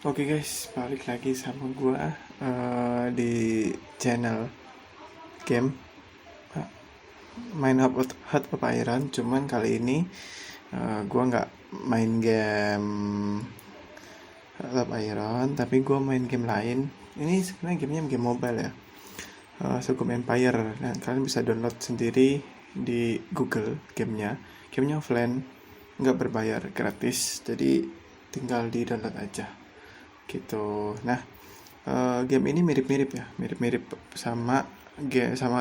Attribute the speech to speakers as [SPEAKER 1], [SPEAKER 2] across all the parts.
[SPEAKER 1] Oke guys, balik lagi sama gua di channel game main Hot Papairan. Cuman kali ini gua nggak main game Hot Papairan, tapi gua main game lain. Ini sebenarnya gamenya game mobile ya, Sogom Empire. Dan kalian bisa download sendiri di Google gamenya. Gamenya offline, nggak berbayar, gratis. Jadi tinggal di download aja gitu. Nah, game ini mirip-mirip ya, mirip-mirip sama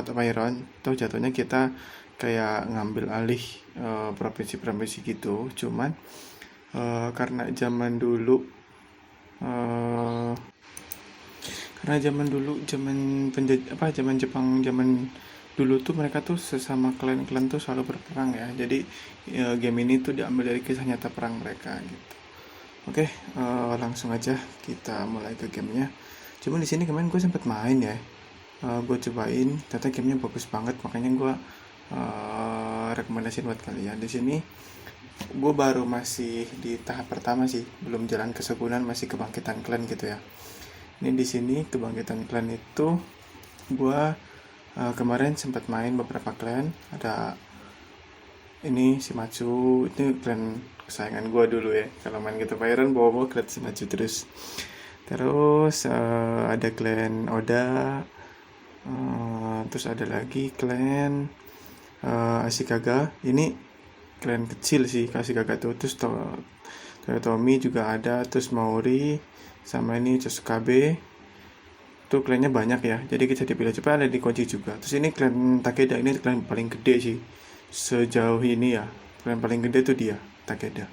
[SPEAKER 1] Top Iron. Tuh jatuhnya kita kayak ngambil alih provinsi-provinsi gitu. Cuman karena eh, zaman Jepang zaman dulu tuh mereka tuh sesama klan-klan tuh selalu berperang ya. Jadi game ini tuh diambil dari kisah nyata perang mereka gitu. Oke, langsung aja kita mulai ke gamenya. Cuman di sini kemarin gue sempet main ya. Gue cobain, ternyata gamenya bagus banget, makanya gue rekomendasiin buat kalian. Di sini gue baru masih di tahap pertama sih, belum jalan kesukunan, masih kebangkitan klan gitu ya. Ini di sini kebangkitan klan itu gue kemarin sempat main beberapa klan. Ada ini si Macu, itu klan kesayangan gue dulu ya. Kalau main gitu Pyron bawa klan si Macu terus ada klan Oda. Terus ada lagi klan Ashikaga. Ini klan kecil sih Ashikaga tuh. Terus Toyotomi juga ada. Terus Maori sama ini Chosukabe. Tuh klannya banyak ya. Jadi kita dipilih coba ada di kunci juga. Terus ini klan Takeda. Ini klan paling gede sih sejauh ini ya. Klan paling gede tuh dia Takeda.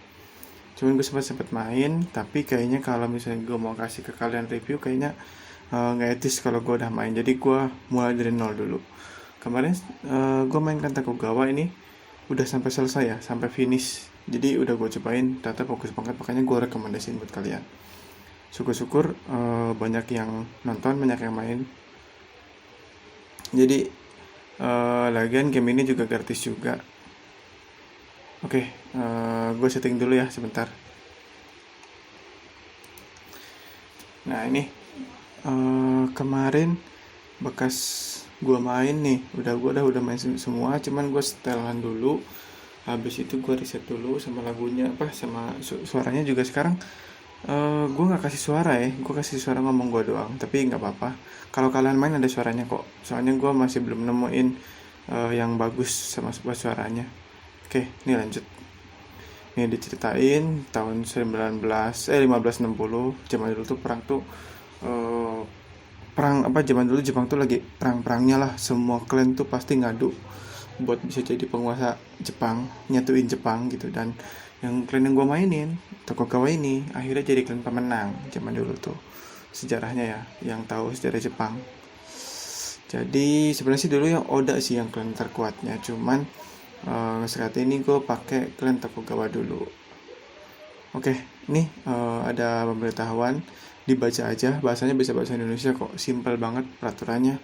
[SPEAKER 1] Cuman gue sempat main, tapi kayaknya kalau misalnya gue mau kasih ke kalian review kayaknya nggak etis kalau gue udah main. Jadi gue mulai dari nol dulu. Kemarin gue mainkan Takugawa ini udah sampai selesai ya, sampai finish. Jadi udah gue cobain, ternyata bagus banget, makanya gue rekomendasiin buat kalian. Syukur-syukur banyak yang nonton, banyak yang main. Jadi lagian game ini juga gratis juga. Oke, gue setting dulu ya sebentar. Nah ini kemarin bekas gue main nih, udah main semua, cuman gue setelan dulu. Habis itu gue riset dulu sama lagunya, sama suaranya juga. Sekarang gue nggak kasih suara ya, gue kasih suara ngomong gue doang, tapi nggak apa-apa. Kalau kalian main ada suaranya kok, soalnya gue masih belum nemuin yang bagus sama suaranya. Oke, ini lanjut. Ini diceritain tahun 1560. Zaman dulu tuh perang apa, zaman dulu Jepang tuh lagi perang-perangnya lah. Semua klan tuh pasti ngadu buat bisa jadi penguasa Jepang, nyatuin Jepang gitu. Dan yang klan yang gue mainin, Tokugawa ini, akhirnya jadi klan pemenang zaman dulu tuh. Sejarahnya ya, yang tahu sejarah Jepang. Jadi sebenarnya sih dulu yang Oda sih yang klan terkuatnya. Cuman saat ini gue pakai klan Tokugawa dulu. Oke, nih ada pemberitahuan, dibaca aja. Bahasanya bisa bahasa Indonesia kok, simple banget peraturannya,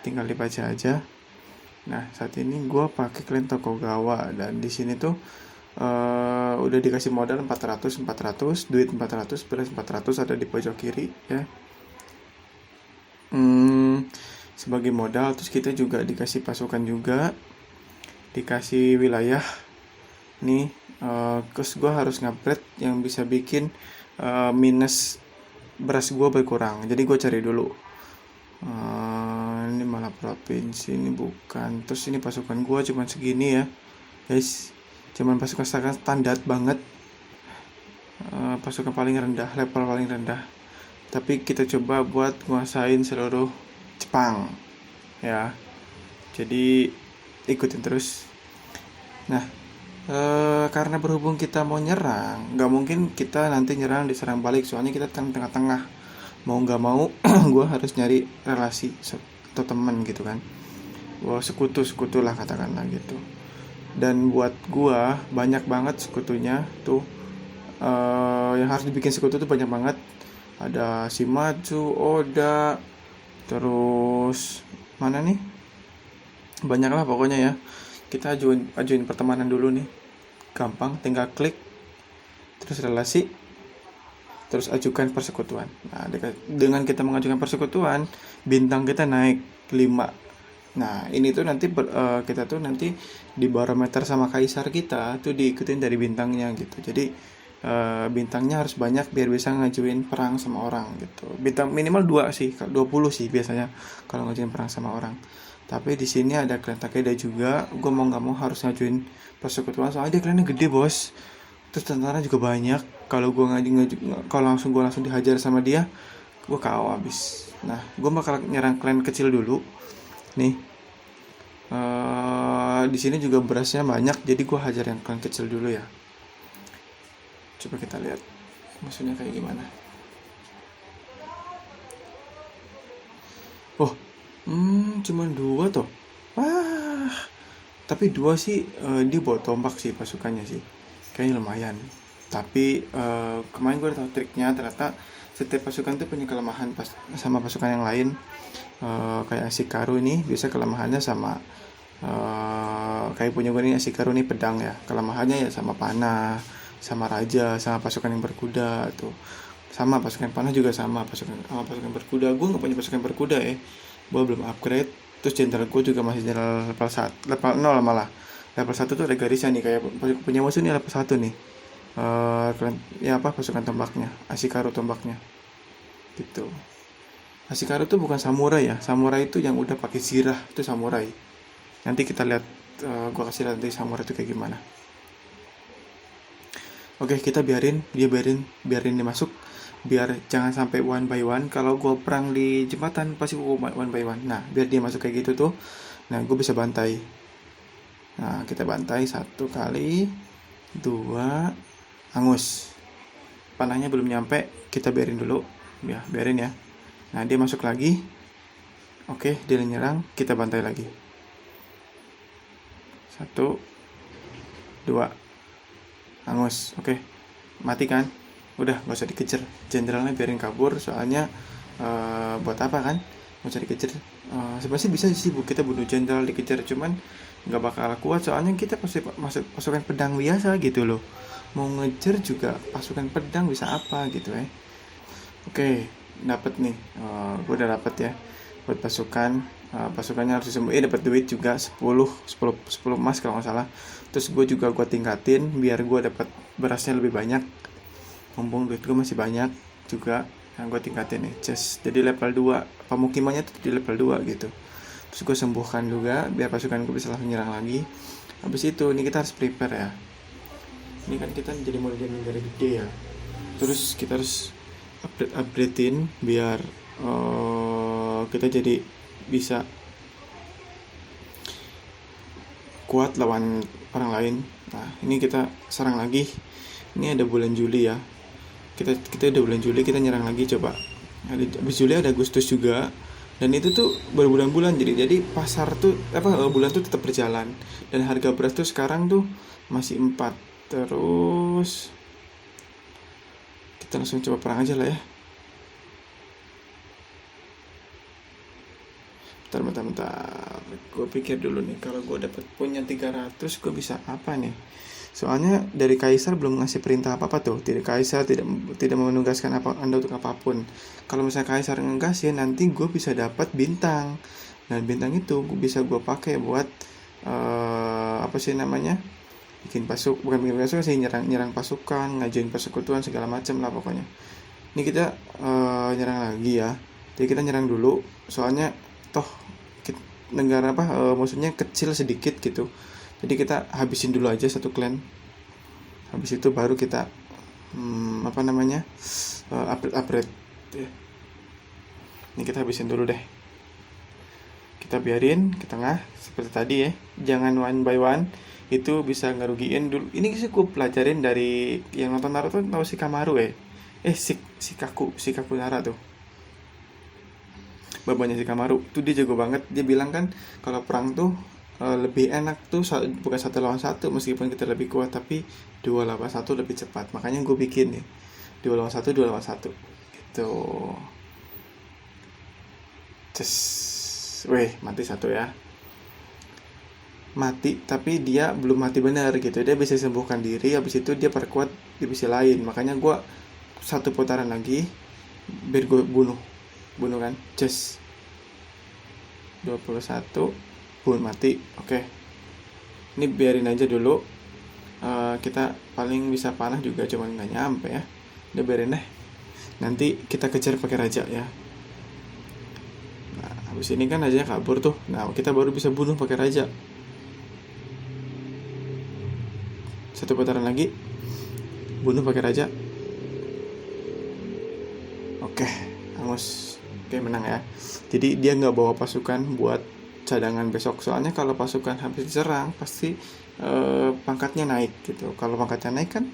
[SPEAKER 1] tinggal dibaca aja. Nah, saat ini gue pakai klan Tokugawa, dan di sini tuh udah dikasih modal 400, duit 400, beras 400 ada di pojok kiri ya. Sebagai modal. Terus kita juga dikasih pasukan juga, dikasih wilayah nih. Terus gue harus ngupgrade yang bisa bikin minus beras gue berkurang. Jadi gue cari dulu. Ini malah provinsi, ini bukan. Terus ini pasukan gue cuma segini ya guys, cuman pasukan standar banget. Pasukan paling rendah, level paling rendah. Tapi kita coba buat nguasain seluruh Jepang ya. Jadi ikutin terus. Nah, karena berhubung kita mau nyerang, nggak mungkin kita nanti nyerang diserang balik, soalnya kita tengah-tengah. Mau nggak mau gue harus nyari relasi atau teman gitu kan. Sekutu lah katakanlah gitu. Dan buat gue banyak banget sekutunya tuh. Yang harus dibikin sekutu tuh banyak banget. Ada Shimatsu, Oda, terus mana nih, banyak lah pokoknya ya. Kita ajuin pertemanan dulu nih, gampang, tinggal klik terus relasi, terus ajukan persekutuan. Nah, dengan kita mengajukan persekutuan, bintang kita naik 5. Nah, ini tuh nanti kita tuh nanti di barometer sama kaisar kita tuh diikutin dari bintangnya gitu. Jadi bintangnya harus banyak biar bisa ngajuin perang sama orang gitu. Bintang minimal 2 sih, 20 sih biasanya kalau ngajuin perang sama orang. Tapi di sini ada klan Takeda juga. Gue mau nggak mau harus ngajuin persekutuan soalnya dia klannya gede, bos. Terus tentara juga banyak. Kalau gue kalau gue langsung dihajar sama dia, gue KO abis. Nah, gue bakal nyerang klan kecil dulu. Nih, di sini juga berasnya banyak, jadi gue hajar yang klan kecil dulu ya. Coba kita lihat maksudnya kayak gimana. Oh, cuman 2 toh. Wah, tapi 2 sih dia bawa tombak sih pasukannya sih. Kayaknya lumayan. Tapi kemarin gue udah tahu triknya, ternyata setiap pasukan tuh punya kelemahan sama pasukan yang lain. Kayak Ashikaru ini bisa kelemahannya sama kayak punya gue nih Ashikaru nih pedang ya. Kelemahannya ya sama panah, sama raja, sama pasukan yang berkuda tuh. Sama pasukan panah juga sama pasukan berkuda. Gue nggak punya pasukan berkuda ya. Gue belum upgrade. Terus jenderal gue juga masih jenderal level 1, level 0 malah. Level 1 tuh ada garisnya nih, kayak punya musuh nih level 1 nih. Ya apa, pasukan tombaknya, Ashikaru tombaknya. Gitu. Ashikaru tuh bukan samurai ya. Samurai itu yang udah pakai zirah, itu samurai. Nanti kita lihat, gue kasih lihat nanti samurai itu kayak gimana. Oke, kita biarin dia masuk, biar jangan sampai one by one. Kalau gue perang di jembatan pasti gue one by one. Nah, biar dia masuk kayak gitu tuh, nah gue bisa bantai. Nah, kita bantai 1 kali, 2, hangus. Panahnya belum nyampe, kita biarin dulu ya, biarin ya. Nah, dia masuk lagi. Oke, dia nyerang, kita bantai lagi. 1, 2, hangus. Oke, mati kan? Udah, gak usah dikejar. Jenderalnya biarin kabur, soalnya buat apa kan? Gak usah dikejar. Sebenarnya bisa sih kita bunuh jenderal dikejar, cuman gak bakal kuat soalnya kita pasukan pedang biasa gitu loh. Mau ngejar juga pasukan pedang bisa apa gitu ya. Oke, dapat nih. Gue udah dapat ya. Buat pasukannya harus disembuhin, dapat duit juga 10 emas kalau nggak salah. Terus gue tingkatin biar gue dapat berasnya lebih banyak. Mumpung duit gue masih banyak juga, yang gue tingkatin nih, jadi level 2, pemukimannya tuh di level 2 gitu. Terus gue sembuhkan juga biar pasukan gue bisa langsung nyerang lagi. Habis itu ini kita harus prepare ya. Ini kan kita jadi model negara gede ya. Terus kita harus upgradein biar kita jadi bisa kuat lawan orang lain. Nah, ini kita serang lagi. Ini ada bulan Juli ya. Kita udah bulan Juli, kita nyerang lagi coba. Habis Juli ada Agustus juga. Dan itu tuh berbulan-bulan, jadi pasar tuh bulan tuh tetap berjalan. Dan harga beras tuh sekarang tuh masih 4. Terus kita langsung coba perang aja lah ya. Bentar. Gue pikir dulu nih, kalau gue dapat punya 300, gue bisa apa nih? Soalnya dari kaisar belum ngasih perintah apa-apa tuh. Kaisar tidak menugaskan Anda untuk apapun. Kalau misalnya kaisar ngegasin, nanti gue bisa dapat bintang. Dan bintang itu bisa gue pakai buat bikin pasukan sih, nyerang pasukan, ngajuin persekutuan segala macam lah pokoknya. Ini kita nyerang lagi ya. Jadi kita nyerang dulu, soalnya toh negara musuhnya kecil sedikit gitu. Jadi kita habisin dulu aja satu clan. Habis itu baru kita upgrade. Ini kita habisin dulu deh. Kita biarin ke tengah seperti tadi ya. Jangan one by one, itu bisa ngerugiin dulu. Ini sih gue pelajarin dari yang nonton Naruto, tahu Shikamaru ya. Shikaku Nara tuh. Babanya Shikamaru tuh dia jago banget. Dia bilang kan kalau perang tuh lebih enak tuh bukan 1 lawan 1, meskipun kita lebih kuat, tapi 2 lawan 1 lebih cepat. Makanya gue bikin nih 2 lawan 1 gitu. Mati 1 ya. Mati, tapi dia belum mati benar gitu. Dia bisa sembuhkan diri, habis itu dia perkuat divisi lain. Makanya gue 1 putaran lagi biar gue bunuh kan, just 21, mati. Oke, ini biarin aja dulu. Kita paling bisa panah juga cuman nggak nyampe ya, udah biarin deh, nanti kita kejar pakai raja ya. Nah habis ini kan rajanya kabur tuh, nah kita baru bisa bunuh pakai raja. 1 putaran lagi, bunuh pakai raja. Oke, hangus. Oke, menang ya. Jadi dia nggak bawa pasukan buat cadangan besok, soalnya kalau pasukan habis diserang pasti pangkatnya naik gitu. Kalau pangkatnya naik kan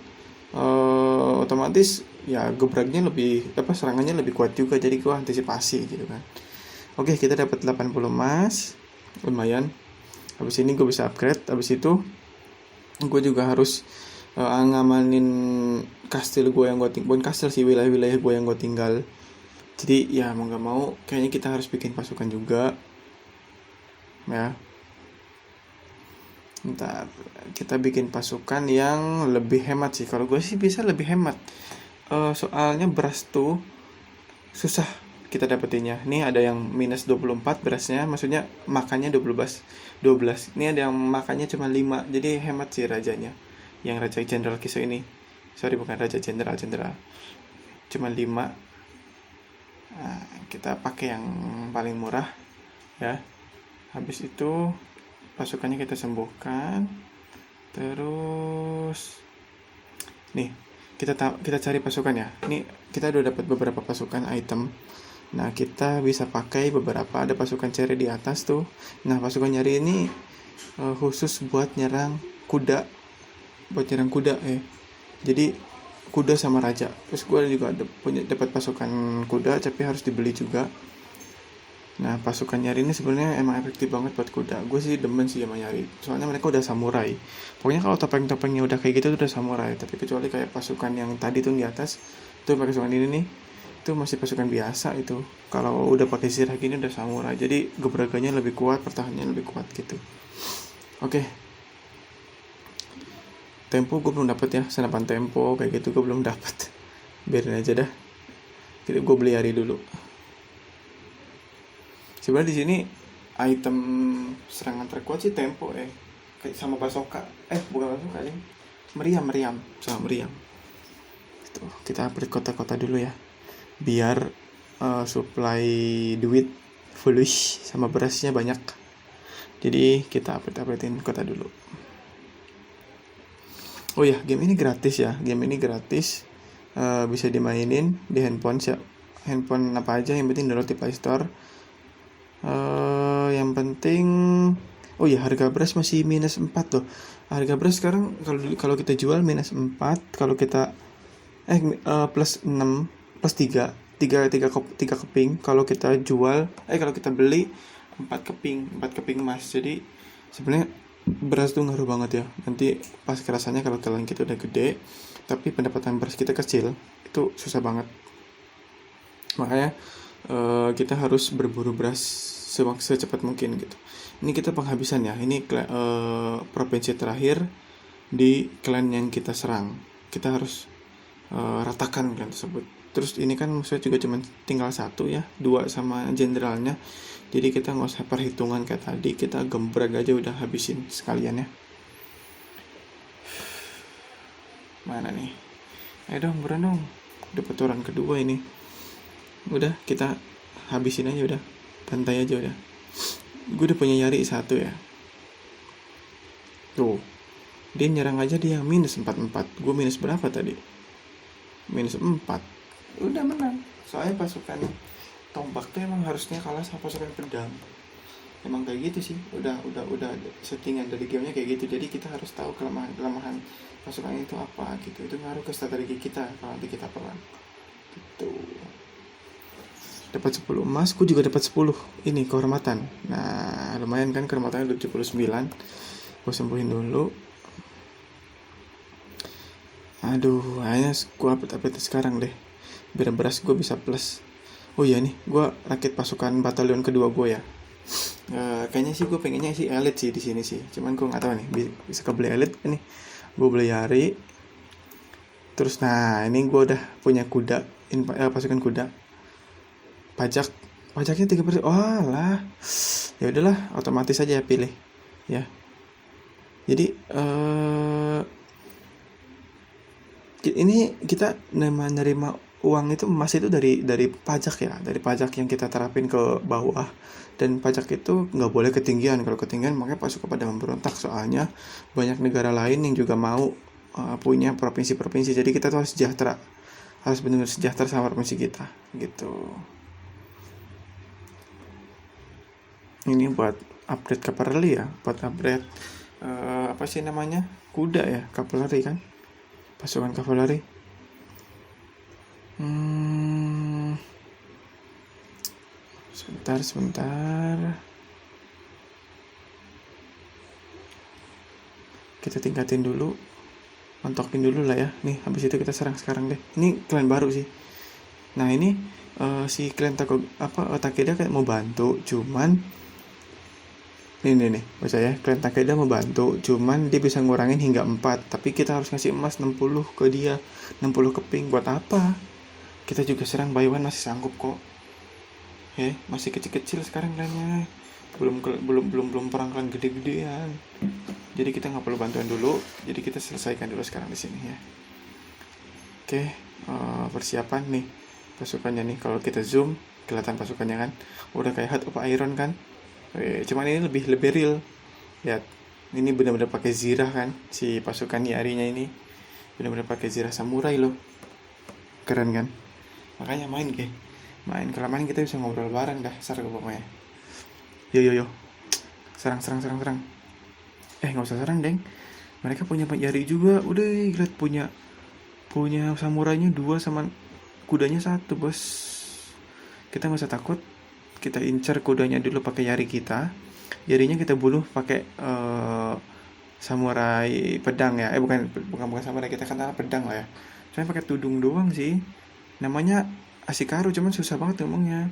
[SPEAKER 1] otomatis ya gebraknya lebih, serangannya lebih kuat juga, jadi gua antisipasi gitu kan. Oke, kita dapat 80 emas, lumayan. Habis ini gue bisa upgrade. Habis itu gue juga harus ngamanin kastil gue yang gue bukan kastil sih, wilayah-wilayah gue yang gue tinggal. Jadi ya mau nggak mau kayaknya kita harus bikin pasukan juga ya. Ntar kita bikin pasukan yang lebih hemat sih. Kalau gue sih bisa lebih hemat. Soalnya beras tuh susah kita dapetinnya. Nih ada yang minus 24 berasnya, maksudnya makannya 12. Ini ada yang makannya cuma 5. Jadi hemat sih rajanya. Yang Raja Jenderal Kiso ini. Sorry, bukan Raja Jenderal. Cuma 5. Nah, kita pakai yang paling murah ya. Habis itu pasukannya kita sembuhkan. Terus nih kita cari pasukan ya. Ini kita udah dapat beberapa pasukan item. Nah kita bisa pakai beberapa, ada pasukan ceri di atas tuh. Nah pasukan nyari ini khusus buat nyerang kuda, jadi kuda sama raja. Terus gue juga dapat pasukan kuda, tapi harus dibeli juga. Nah pasukan nyari ini sebenarnya emang efektif banget buat kuda. Gue sih demen sih sama nyari, soalnya mereka udah samurai. Pokoknya kalau topeng-topengnya udah kayak gitu tuh udah samurai. Tapi kecuali kayak pasukan yang tadi tuh di atas, tuh pakai pasukan ini nih, itu masih pasukan biasa itu. Kalau udah pakai sirah gini udah samurai. Jadi gebrakannya lebih kuat, pertahanannya lebih kuat gitu. Oke. Tempo gue belum dapet ya, senapan tempo kayak gitu gue belum dapet. Biarin aja dah. Jadi gue beli hari dulu. Sebenarnya di sini item serangan terkuat sih tempo kayak sama basoka. Bukan basoka sih. Meriam sama meriam. Itu kita upgrade kota-kota dulu ya. Biar supply duit foolish sama berasnya banyak. Jadi kita upgrade-upgradein kota dulu. Oh ya, game ini gratis ya. Bisa dimainin di handphone apa aja, yang penting download di Play Store. Yang penting harga beras masih minus 4 tuh. Harga beras sekarang kalau kita jual minus 4, kalau kita plus 6 plus 3 keping. Kalau kita jual kalau kita beli 4 keping emas. Jadi sebenarnya beras tuh ngaruh banget ya. Nanti pas kerasanya kalau kalian kita udah gede tapi pendapatan beras kita kecil, itu susah banget. Makanya kita harus berburu beras secepat mungkin gitu. Ini kita penghabisan ya. Ini provinsi terakhir di klan yang kita serang. Kita harus ratakan klan tersebut. Terus ini kan musuhnya juga cuma tinggal 1 ya, 2 sama jenderalnya. Jadi kita nggak usah perhitungan kayak tadi, kita gembrak aja udah habisin sekalian ya. Mana nih? Ayo dong, buruan dong. Udah putaran kedua ini. Udah, kita habisin aja udah. Bantai aja udah. Gue udah punya nyari 1 ya. Tuh. Dia nyerang aja dia minus 44. Gue minus berapa tadi? Minus 4. Udah menang. Soalnya pasukan tombak tuh emang harusnya kalah sama pasukan pedang. Emang kayak gitu sih. Udah settingan dari gamenya kayak gitu. Jadi kita harus tahu kelemahan pasukan itu apa gitu. Itu ngaruh ke strategi kita kalau nanti kita perang. Gitu. Dapat 10 emas, gue juga dapat 10. Ini kehormatan. Nah, lumayan kan, kehormatannya udah 79. Gue sembuhin dulu. Aduh, kayaknya gue update sekarang deh. Biar beras gue bisa plus. Oh iya nih, gue rakit pasukan batalion kedua gue ya. Kayaknya sih gue pengennya sih elit sih di sini sih. Cuman gue nggak tahu nih bisa kebeli elit nih. Gue beli hari. Terus nah ini gue udah punya kuda, pasukan kuda. Pajaknya 3%. Oh lah, ya udahlah, otomatis aja pilih ya. Jadi ini kita menerima uang itu emas itu dari pajak ya, dari pajak yang kita terapin ke bawah. Dan pajak itu nggak boleh ketinggian. Kalau ketinggian makanya pasukan pada memberontak, soalnya banyak negara lain yang juga mau punya provinsi-provinsi. Jadi kita tuh harus sejahtera, harus benar-benar sejahtera sama provinsi kita gitu. Ini buat update Cavalry ya, buat update apa sih namanya, kuda ya, Cavalry kan, pasukan Cavalry. Sebentar. Kita tingkatin dulu, mentokin dulu lah ya. Nih, habis itu kita serang sekarang deh. Ini klan baru sih. Nah ini si klan Takeda kayak mau bantu, cuman nih baca ya, klan Takeda mau bantu, cuman dia bisa ngurangin hingga 4, tapi kita harus ngasih emas 60 ke dia, 60 keping. Buat apa? Kita juga serang Baywan masih sanggup kok. Masih kecil-kecil sekarang klannya. Belum perang klan gede-gedean. Jadi kita nggak perlu bantuan dulu. Jadi kita selesaikan dulu sekarang di sini ya. Oke, persiapan nih pasukannya nih. Kalau kita zoom kelihatan pasukannya kan, udah kayak Heart of Iron kan. Cuman ini lebih real. Lihat, ini benar-benar pakai zirah kan, si pasukan Yarinya ini benar-benar pakai zirah samurai loh. Keren kan? Makanya main kelamaan kita bisa ngobrol bareng dah, seru pokoknya. Yo. Serang. Nggak usah serang, Deng. Mereka punya Yari juga. Udah, lihat punya samurainya 2 sama kudanya 1, bos. Kita nggak usah takut. Kita incer kudanya dulu pakai Yari kita. Yarinya kita bunuh pakai samurai pedang ya. Bukan samurai, kita kan pedang lah ya. Cuma pakai tudung doang sih. Namanya Ashikaru, cuman susah banget ngomongnya.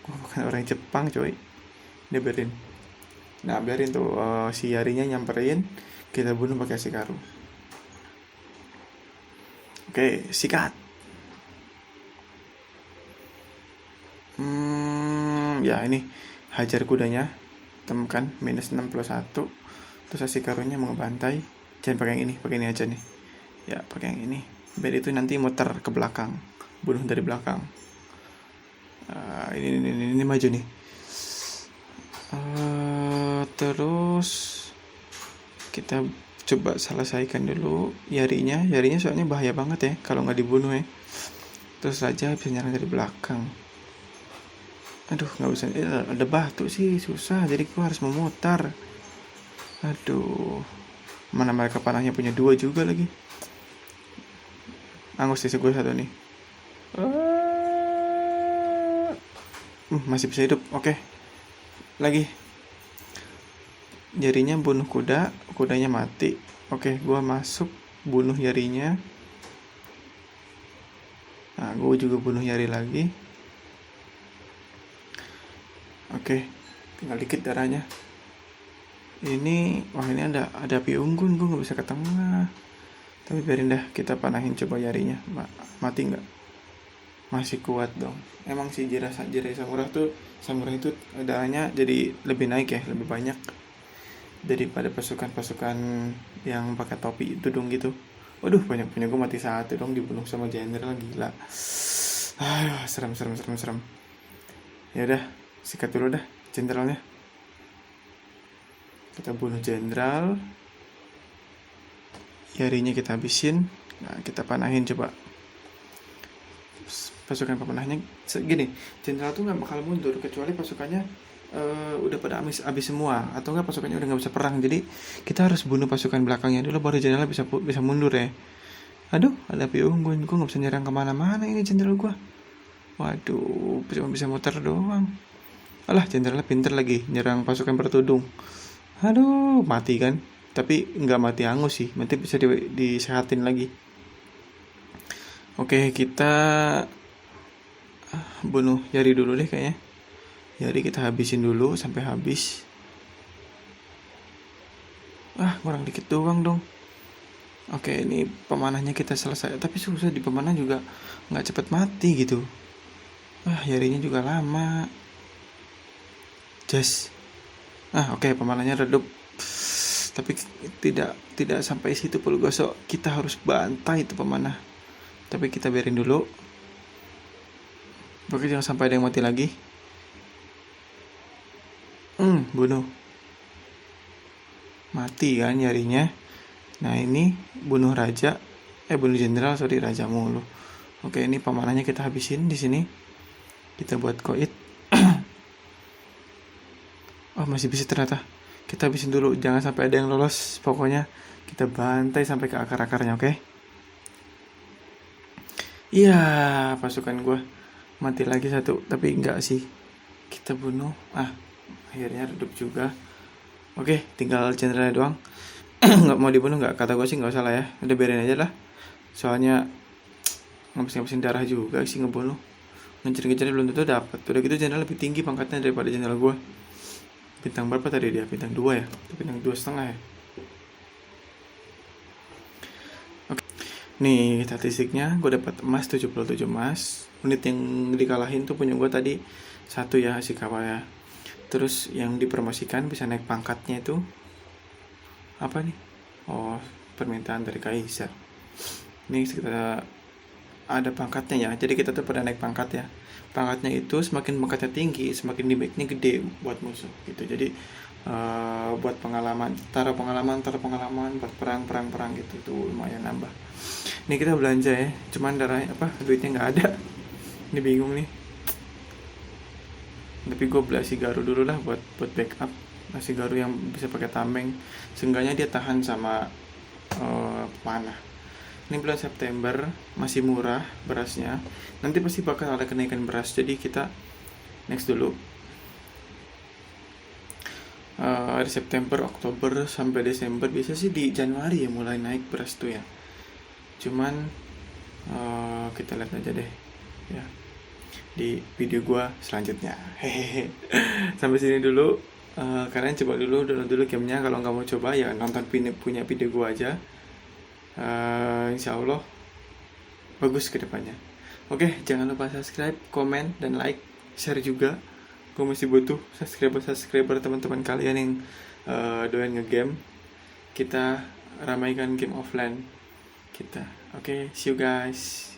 [SPEAKER 1] Gua bukan orang Jepang, coy. Dia biarin. Nah, biarin tuh si Yarinya nyamperin, kita bunuh pakai Ashikaru. Oke, sikat. Ya ini hajar kudanya, temukan minus 61. Terus Ashikarunya mau ngebantai. Jangan pakai yang ini, pakai ini aja nih. Ya, pakai yang ini. Biar itu nanti muter ke belakang, bunuh dari belakang. Ini maju nih. Terus kita coba selesaikan dulu Yarinya soalnya bahaya banget ya kalau nggak dibunuh ya. Terus Raja bisa nyerang dari belakang. Aduh, nggak bisa. Ada batu sih, susah. Jadi gua harus memutar. Aduh, mana mereka panahnya punya 2 juga lagi. Angus sih gue 1 nih. Masih bisa hidup. Oke. Lagi. Yarinya bunuh kudanya mati. Oke, gue masuk bunuh Yarinya. Nah, gue juga bunuh Yari lagi. Oke, tinggal dikit darahnya. Ini ada api unggun, gue nggak bisa ke tengah. Tapi biarin dah, kita panahin coba Yarinya. Mati nggak? Masih kuat dong. Emang sih jirai samurai itu darahnya jadi lebih naik ya, lebih banyak daripada pasukan yang pakai topi tudung gitu. Waduh, banyak punya gue mati 1 dong, dibunuh sama jenderal, gila. Serem. Ya udah, sikat dulu dah jenderalnya. Kita bunuh jenderal. Yarinya kita habisin. Nah, kita panahin coba. Pasukan pemanahnya gini, jenderal tuh nggak bakal mundur kecuali pasukannya udah pada habis semua, atau nggak pasukannya udah nggak bisa perang. Jadi kita harus bunuh pasukan belakangnya dulu, baru jenderal bisa mundur ya. Aduh, ada api unggun, gue nggak bisa nyerang kemana-mana ini jenderal gue. Waduh, cuma bisa muter doang. Alah, jenderalnya pinter lagi nyerang pasukan bertudung. Aduh, mati kan? Tapi nggak mati hangus sih, nanti bisa disehatin lagi. Oke, kita bunuh Yari dulu deh kayaknya. Yari kita habisin dulu sampai habis. Kurang dikit doang dong. Oke, ini pemanahnya kita selesai, tapi susah di pemanah juga, nggak cepet mati gitu. Nyarinya juga lama. Oke, pemanahnya redup, tapi tidak sampai situ perlu gosok. Kita harus bantai itu pemanah, tapi kita biarin dulu. Pokoknya jangan sampai ada yang mati lagi. Bunuh. Mati kan nyarinya. Nah ini bunuh raja, bunuh jenderal, raja mulu. Oke, ini pemanahnya kita habisin di sini. Kita buat koit. Masih bisa ternyata. Kita habisin dulu, jangan sampai ada yang lolos. Pokoknya kita bantai sampai ke akar-akarnya, oke? Iya, pasukan gue mati lagi satu, tapi enggak sih. Kita bunuh. Akhirnya redup juga. Oke, tinggal jenderalnya doang. Nggak mau dibunuh nggak? Kata gue sih nggak usah lah ya. Udah biarin aja lah. Soalnya ngabisin darah juga sih ngebunuh. Ngejar-ngejar belum tentu dapat. Udah gitu jenderal lebih tinggi pangkatnya daripada jenderal gue. Bintang berapa tadi dia? Bintang 2 ya? Bintang 2,5 ya? Oke. Nih statistiknya gue dapat emas 77 emas. Unit yang dikalahin tuh punya gue tadi 1 ya, Ashikawa ya. Terus yang dipromosikan bisa naik pangkatnya itu apa nih? Permintaan dari Kaisar. Ini kita ada pangkatnya ya, jadi kita tuh pada naik pangkat ya. Pangkatnya itu semakin pangkatnya tinggi, semakin damage-nya gede buat musuh gitu. Jadi buat pengalaman, taruh pengalaman buat perang gitu tuh lumayan nambah. Ini kita belanja ya, cuman duitnya nggak ada. Ini bingung nih. Tapi gue beli Ashigaru dulu lah buat backup. Ashigaru yang bisa pakai tameng, seenggaknya dia tahan sama panah. Ini bulan September masih murah berasnya. Nanti pasti bakal ada kenaikan beras. Jadi kita next dulu. Dari September, Oktober sampai Desember. Biasa sih di Januari ya mulai naik beras tuh ya. Cuman kita lihat aja deh ya di video gua selanjutnya. Hehehe. Sampai sini dulu. Kalian coba download dulu gamenya. Kalau nggak mau coba ya nonton punya video gua aja. Insya Allah bagus ke depannya. Oke, jangan lupa subscribe, komen, dan like, share juga. Gue masih butuh subscriber teman-teman kalian yang doyan ngegame. Kita ramaikan game offline kita. Oke, see you guys.